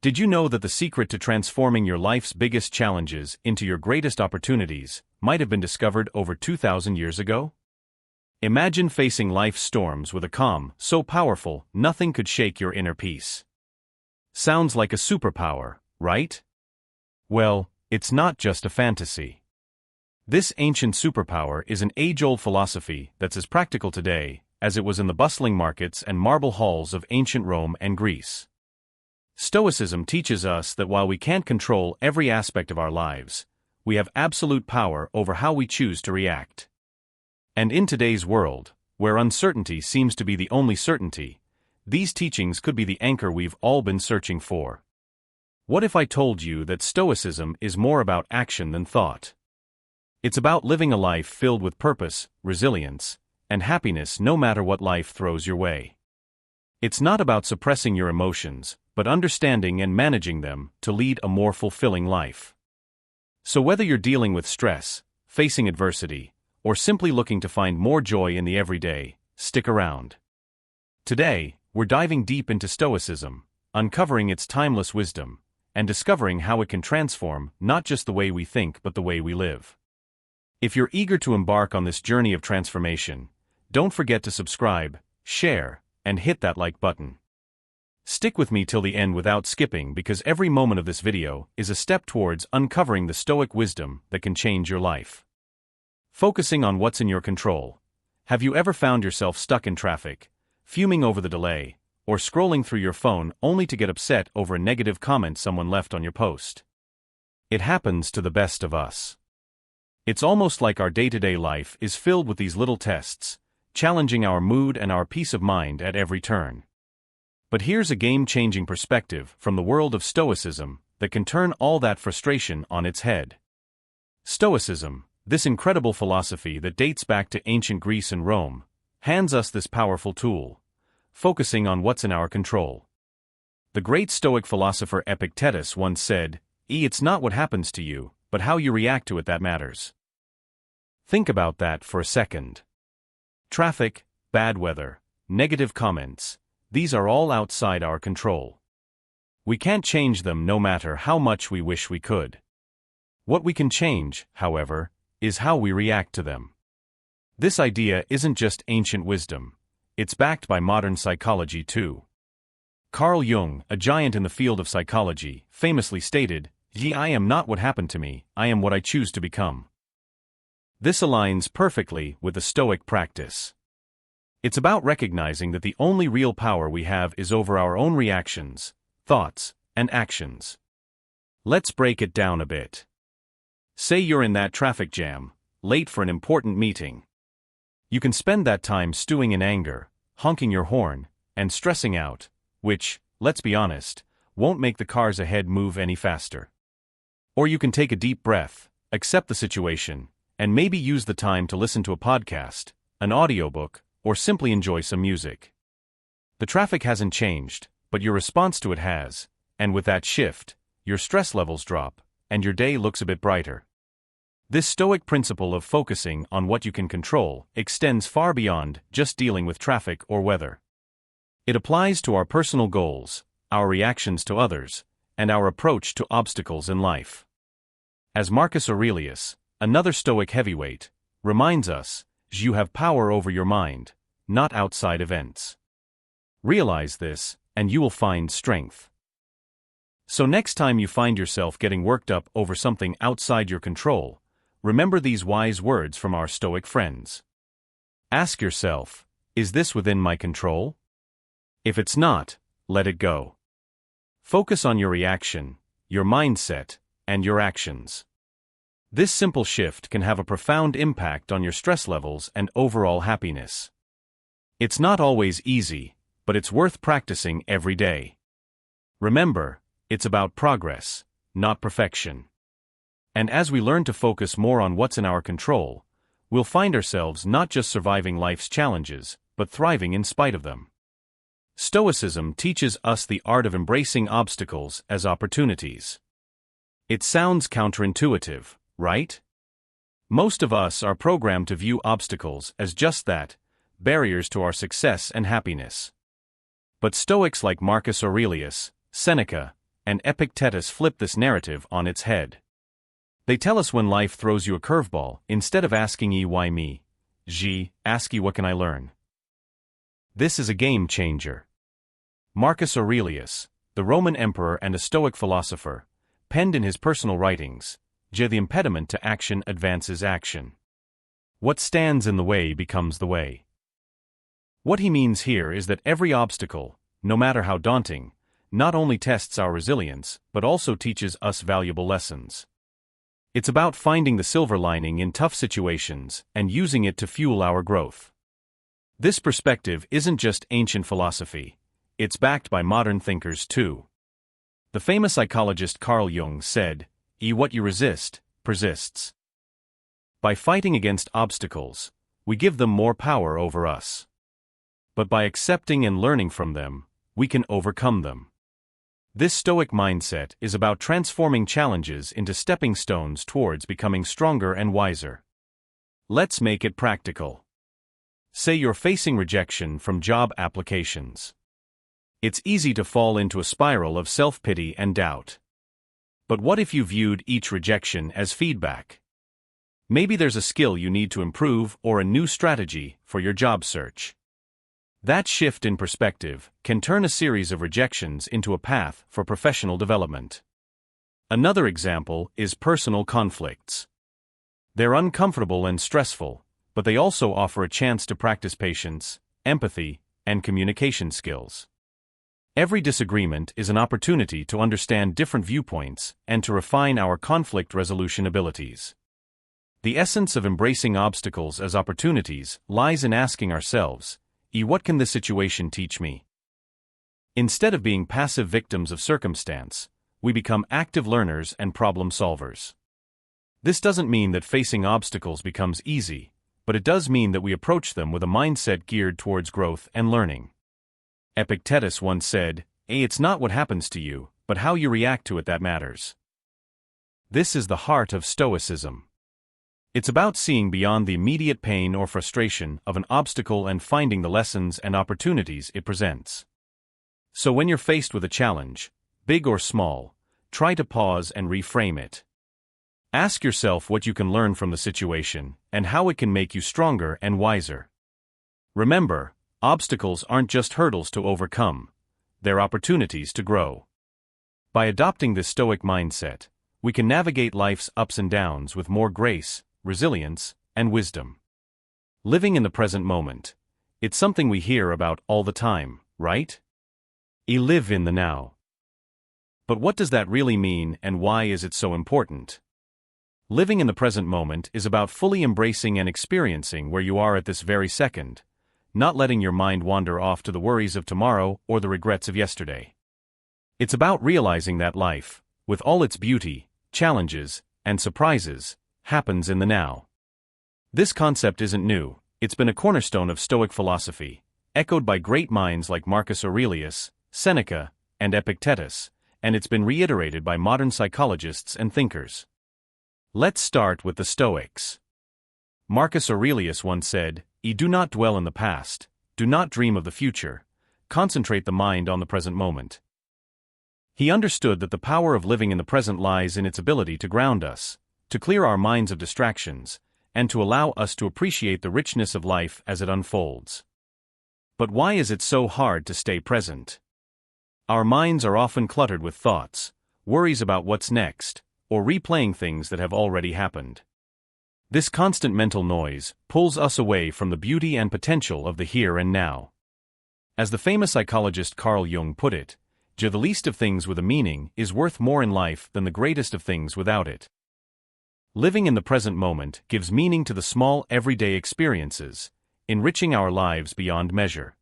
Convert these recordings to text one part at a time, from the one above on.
Did you know that the secret to transforming your life's biggest challenges into your greatest opportunities might have been discovered over 2,000 years ago? Imagine facing life's storms with a calm so powerful nothing could shake your inner peace. Sounds like a superpower, right? Well, it's not just a fantasy. This ancient superpower is an age-old philosophy that's as practical today as it was in the bustling markets and marble halls of ancient Rome and Greece. Stoicism teaches us that while we can't control every aspect of our lives, we have absolute power over how we choose to react. And in today's world, where uncertainty seems to be the only certainty, these teachings could be the anchor we've all been searching for. What if I told you that Stoicism is more about action than thought? It's about living a life filled with purpose, resilience, and happiness no matter what life throws your way. It's not about suppressing your emotions, but understanding and managing them to lead a more fulfilling life. So whether you're dealing with stress, facing adversity, or simply looking to find more joy in the everyday, stick around. Today, we're diving deep into Stoicism, uncovering its timeless wisdom, and discovering how it can transform not just the way we think but the way we live. If you're eager to embark on this journey of transformation, don't forget to subscribe, share, and hit that like button. Stick with me till the end without skipping because every moment of this video is a step towards uncovering the Stoic wisdom that can change your life. Focusing on what's in your control. Have you ever found yourself stuck in traffic, fuming over the delay, or scrolling through your phone only to get upset over a negative comment someone left on your post? It happens to the best of us. It's almost like our day-to-day life is filled with these little tests, challenging our mood and our peace of mind at every turn. But here's a game-changing perspective from the world of Stoicism that can turn all that frustration on its head. Stoicism, this incredible philosophy that dates back to ancient Greece and Rome, hands us this powerful tool, focusing on what's in our control. The great Stoic philosopher Epictetus once said, "It's not what happens to you, but how you react to it that matters." Think about that for a second. Traffic, bad weather, negative comments, these are all outside our control. We can't change them no matter how much we wish we could. What we can change, however, is how we react to them. This idea isn't just ancient wisdom, it's backed by modern psychology too. Carl Jung, a giant in the field of psychology, famously stated, "I am not what happened to me, I am what I choose to become." This aligns perfectly with the Stoic practice. It's about recognizing that the only real power we have is over our own reactions, thoughts, and actions. Let's break it down a bit. Say you're in that traffic jam, late for an important meeting. You can spend that time stewing in anger, honking your horn, and stressing out, which, let's be honest, won't make the cars ahead move any faster. Or you can take a deep breath, accept the situation, and maybe use the time to listen to a podcast, an audiobook, or simply enjoy some music. The traffic hasn't changed, but your response to it has, and with that shift, your stress levels drop, and your day looks a bit brighter. This Stoic principle of focusing on what you can control extends far beyond just dealing with traffic or weather. It applies to our personal goals, our reactions to others, and our approach to obstacles in life. As Marcus Aurelius, another Stoic heavyweight, reminds us, you have power over your mind, not outside events. Realize this, and you will find strength. So next time you find yourself getting worked up over something outside your control, remember these wise words from our Stoic friends. Ask yourself, is this within my control? If it's not, let it go. Focus on your reaction, your mindset, and your actions. This simple shift can have a profound impact on your stress levels and overall happiness. It's not always easy, but it's worth practicing every day. Remember, it's about progress, not perfection. And as we learn to focus more on what's in our control, we'll find ourselves not just surviving life's challenges, but thriving in spite of them. Stoicism teaches us the art of embracing obstacles as opportunities. It sounds counterintuitive, right? Most of us are programmed to view obstacles as just that, barriers to our success and happiness. But Stoics like Marcus Aurelius, Seneca, and Epictetus flip this narrative on its head. They tell us when life throws you a curveball, instead of asking ye why me, ask ye what can I learn. This is a game changer. Marcus Aurelius, the Roman emperor and a Stoic philosopher, penned in his personal writings, the impediment to action advances action. What stands in the way becomes the way. What he means here is that every obstacle, no matter how daunting, not only tests our resilience, but also teaches us valuable lessons. It's about finding the silver lining in tough situations and using it to fuel our growth. This perspective isn't just ancient philosophy, it's backed by modern thinkers too. The famous psychologist Carl Jung said, "What you resist, persists." By fighting against obstacles, we give them more power over us. But by accepting and learning from them, we can overcome them. This Stoic mindset is about transforming challenges into stepping stones towards becoming stronger and wiser. Let's make it practical. Say you're facing rejection from job applications. It's easy to fall into a spiral of self-pity and doubt. But what if you viewed each rejection as feedback? Maybe there's a skill you need to improve or a new strategy for your job search. That shift in perspective can turn a series of rejections into a path for professional development. Another example is personal conflicts. They're uncomfortable and stressful, but they also offer a chance to practice patience, empathy, and communication skills. Every disagreement is an opportunity to understand different viewpoints and to refine our conflict resolution abilities. The essence of embracing obstacles as opportunities lies in asking ourselves, what can this situation teach me? Instead of being passive victims of circumstance, we become active learners and problem solvers. This doesn't mean that facing obstacles becomes easy, but it does mean that we approach them with a mindset geared towards growth and learning. Epictetus once said, "It's not what happens to you, but how you react to it that matters." This is the heart of Stoicism. It's about seeing beyond the immediate pain or frustration of an obstacle and finding the lessons and opportunities it presents. So when you're faced with a challenge, big or small, try to pause and reframe it. Ask yourself what you can learn from the situation and how it can make you stronger and wiser. Remember, obstacles aren't just hurdles to overcome, they're opportunities to grow. By adopting this Stoic mindset, we can navigate life's ups and downs with more grace, resilience, and wisdom. Living in the present moment. It's something we hear about all the time, right? Live in the now. But what does that really mean and why is it so important? Living in the present moment is about fully embracing and experiencing where you are at this very second, not letting your mind wander off to the worries of tomorrow or the regrets of yesterday. It's about realizing that life, with all its beauty, challenges, and surprises, happens in the now. This concept isn't new, it's been a cornerstone of Stoic philosophy, echoed by great minds like Marcus Aurelius, Seneca, and Epictetus, and it's been reiterated by modern psychologists and thinkers. Let's start with the Stoics. Marcus Aurelius once said, "Do not dwell in the past, do not dream of the future, concentrate the mind on the present moment." He understood that the power of living in the present lies in its ability to ground us, to clear our minds of distractions, and to allow us to appreciate the richness of life as it unfolds. But why is it so hard to stay present? Our minds are often cluttered with thoughts, worries about what's next, or replaying things that have already happened. This constant mental noise pulls us away from the beauty and potential of the here and now. As the famous psychologist Carl Jung put it, the least of things with a meaning is worth more in life than the greatest of things without it. Living in the present moment gives meaning to the small everyday experiences, enriching our lives beyond measure.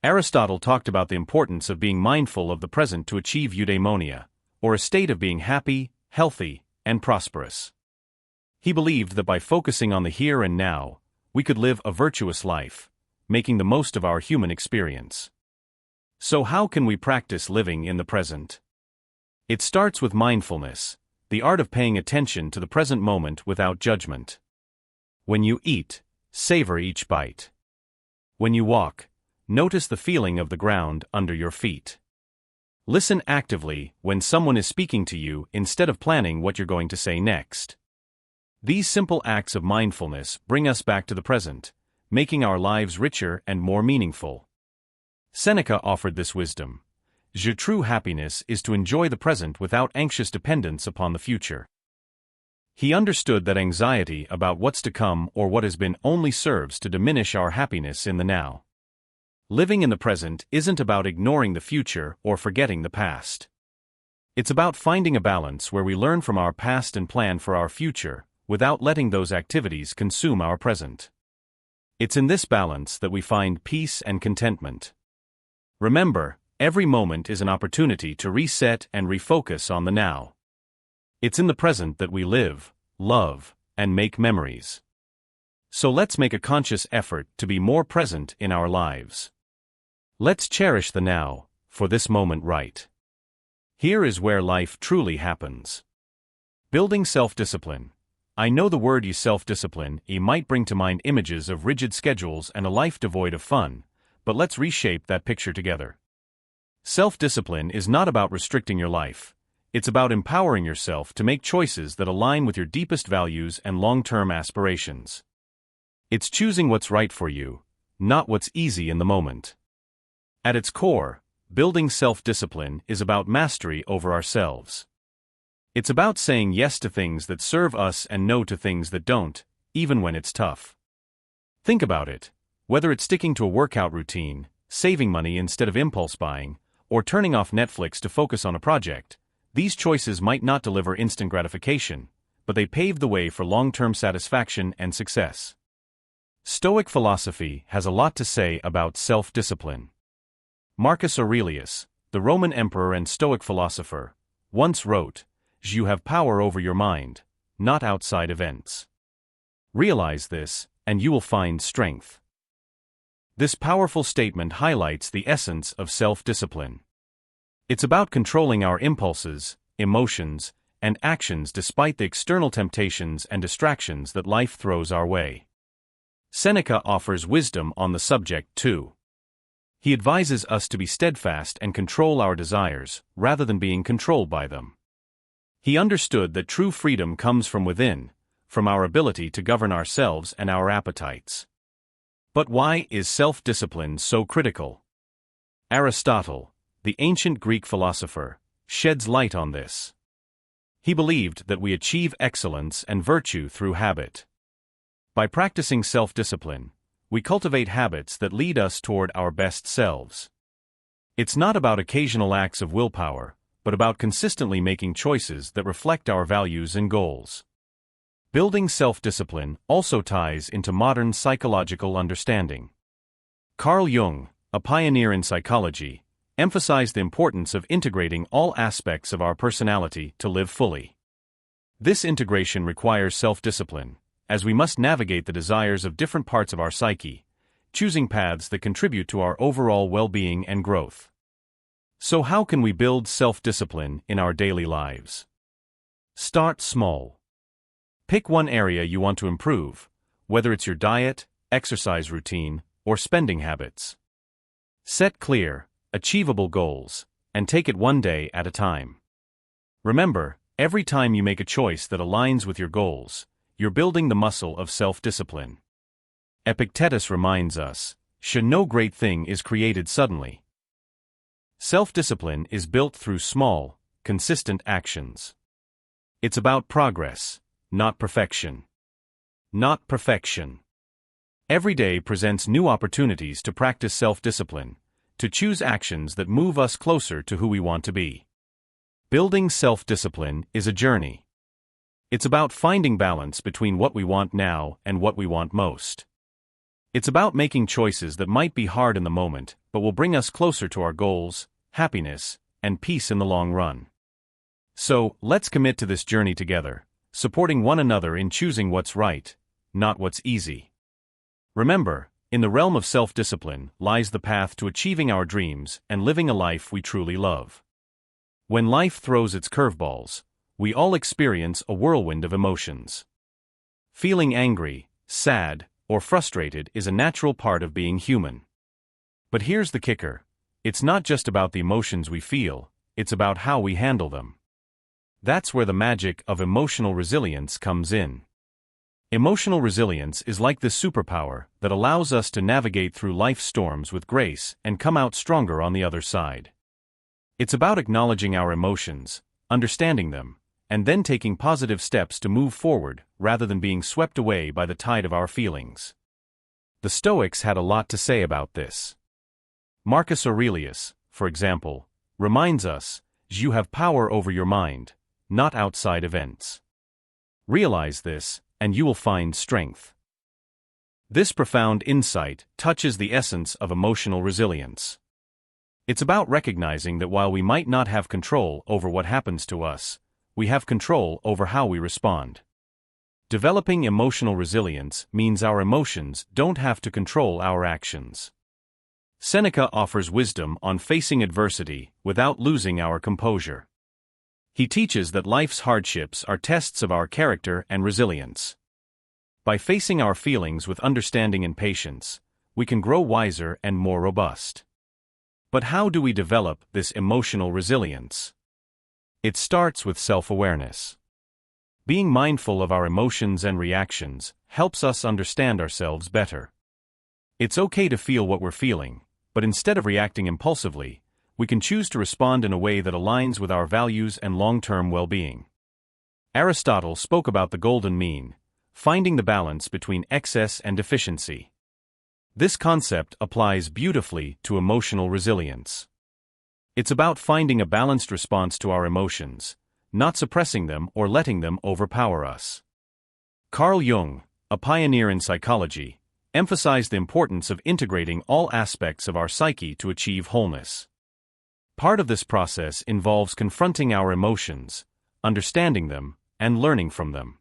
Aristotle talked about the importance of being mindful of the present to achieve eudaimonia, or a state of being happy, healthy, and prosperous. He believed that by focusing on the here and now, we could live a virtuous life, making the most of our human experience. So how can we practice living in the present? It starts with mindfulness, the art of paying attention to the present moment without judgment. When you eat, savor each bite. When you walk, notice the feeling of the ground under your feet. Listen actively when someone is speaking to you instead of planning what you're going to say next. These simple acts of mindfulness bring us back to the present, making our lives richer and more meaningful. Seneca offered this wisdom. True happiness is to enjoy the present without anxious dependence upon the future. He understood that anxiety about what's to come or what has been only serves to diminish our happiness in the now. Living in the present isn't about ignoring the future or forgetting the past. It's about finding a balance where we learn from our past and plan for our future, without letting those activities consume our present. It's in this balance that we find peace and contentment. Remember, every moment is an opportunity to reset and refocus on the now. It's in the present that we live, love, and make memories. So let's make a conscious effort to be more present in our lives. Let's cherish the now, for this moment right. Here is where life truly happens. Building self-discipline. I know the word self-discipline might bring to mind images of rigid schedules and a life devoid of fun, but let's reshape that picture together. Self-discipline is not about restricting your life. It's about empowering yourself to make choices that align with your deepest values and long-term aspirations. It's choosing what's right for you, not what's easy in the moment. At its core, building self-discipline is about mastery over ourselves. It's about saying yes to things that serve us and no to things that don't, even when it's tough. Think about it. Whether it's sticking to a workout routine, saving money instead of impulse buying, or turning off Netflix to focus on a project, these choices might not deliver instant gratification, but they pave the way for long-term satisfaction and success. Stoic philosophy has a lot to say about self-discipline. Marcus Aurelius, the Roman emperor and Stoic philosopher, once wrote, "You have power over your mind, not outside events. Realize this, and you will find strength." This powerful statement highlights the essence of self-discipline. It's about controlling our impulses, emotions, and actions despite the external temptations and distractions that life throws our way. Seneca offers wisdom on the subject too. He advises us to be steadfast and control our desires, rather than being controlled by them. He understood that true freedom comes from within, from our ability to govern ourselves and our appetites. But why is self-discipline so critical? Aristotle, the ancient Greek philosopher, sheds light on this. He believed that we achieve excellence and virtue through habit. By practicing self-discipline, we cultivate habits that lead us toward our best selves. It's not about occasional acts of willpower, but about consistently making choices that reflect our values and goals. Building self-discipline also ties into modern psychological understanding. Carl Jung, a pioneer in psychology, emphasized the importance of integrating all aspects of our personality to live fully. This integration requires self-discipline, as we must navigate the desires of different parts of our psyche, choosing paths that contribute to our overall well-being and growth. So how can we build self-discipline in our daily lives? Start small. Pick one area you want to improve, whether it's your diet, exercise routine, or spending habits. Set clear, achievable goals, and take it one day at a time. Remember, every time you make a choice that aligns with your goals, you're building the muscle of self-discipline. Epictetus reminds us, no great thing is created suddenly. Self-discipline is built through small, consistent actions. It's about progress, not perfection. Not perfection. Every day presents new opportunities to practice self-discipline, to choose actions that move us closer to who we want to be. Building self-discipline is a journey. It's about finding balance between what we want now and what we want most. It's about making choices that might be hard in the moment, but will bring us closer to our goals, happiness, and peace in the long run. So, let's commit to this journey together, supporting one another in choosing what's right, not what's easy. Remember, in the realm of self-discipline lies the path to achieving our dreams and living a life we truly love. When life throws its curveballs, we all experience a whirlwind of emotions. Feeling angry, sad, or frustrated is a natural part of being human. But here's the kicker. It's not just about the emotions we feel, it's about how we handle them. That's where the magic of emotional resilience comes in. Emotional resilience is like this superpower that allows us to navigate through life's storms with grace and come out stronger on the other side. It's about acknowledging our emotions, understanding them, and then taking positive steps to move forward rather than being swept away by the tide of our feelings. The Stoics had a lot to say about this. Marcus Aurelius, for example, reminds us, you have power over your mind, not outside events. Realize this, and you will find strength. This profound insight touches the essence of emotional resilience. It's about recognizing that while we might not have control over what happens to us, we have control over how we respond. Developing emotional resilience means our emotions don't have to control our actions. Seneca offers wisdom on facing adversity without losing our composure. He teaches that life's hardships are tests of our character and resilience. By facing our feelings with understanding and patience, we can grow wiser and more robust. But how do we develop this emotional resilience? It starts with self-awareness. Being mindful of our emotions and reactions helps us understand ourselves better. It's okay to feel what we're feeling, but instead of reacting impulsively, we can choose to respond in a way that aligns with our values and long-term well-being. Aristotle spoke about the golden mean, finding the balance between excess and deficiency. This concept applies beautifully to emotional resilience. It's about finding a balanced response to our emotions, not suppressing them or letting them overpower us. Carl Jung, a pioneer in psychology, emphasized the importance of integrating all aspects of our psyche to achieve wholeness. Part of this process involves confronting our emotions, understanding them, and learning from them.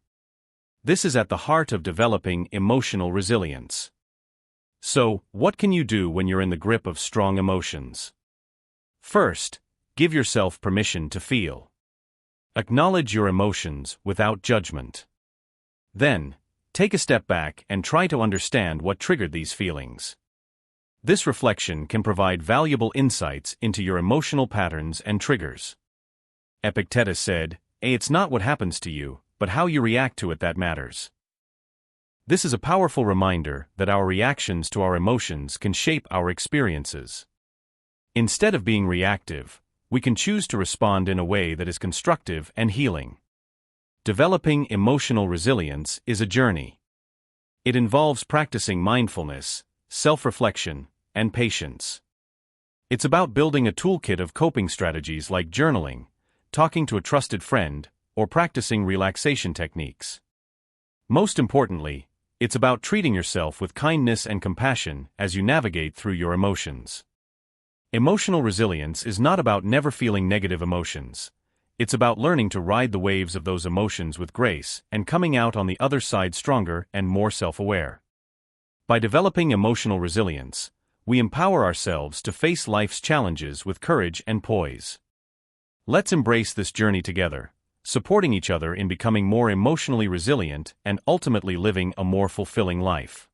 This is at the heart of developing emotional resilience. So, what can you do when you're in the grip of strong emotions? First, give yourself permission to feel. Acknowledge your emotions without judgment. Then, take a step back and try to understand what triggered these feelings. This reflection can provide valuable insights into your emotional patterns and triggers. Epictetus said, "It's not what happens to you, but how you react to it that matters." This is a powerful reminder that our reactions to our emotions can shape our experiences. Instead of being reactive, we can choose to respond in a way that is constructive and healing. Developing emotional resilience is a journey. It involves practicing mindfulness, self-reflection, and patience. It's about building a toolkit of coping strategies like journaling, talking to a trusted friend, or practicing relaxation techniques. Most importantly, it's about treating yourself with kindness and compassion as you navigate through your emotions. Emotional resilience is not about never feeling negative emotions. It's about learning to ride the waves of those emotions with grace and coming out on the other side stronger and more self-aware. By developing emotional resilience, we empower ourselves to face life's challenges with courage and poise. Let's embrace this journey together, supporting each other in becoming more emotionally resilient and ultimately living a more fulfilling life.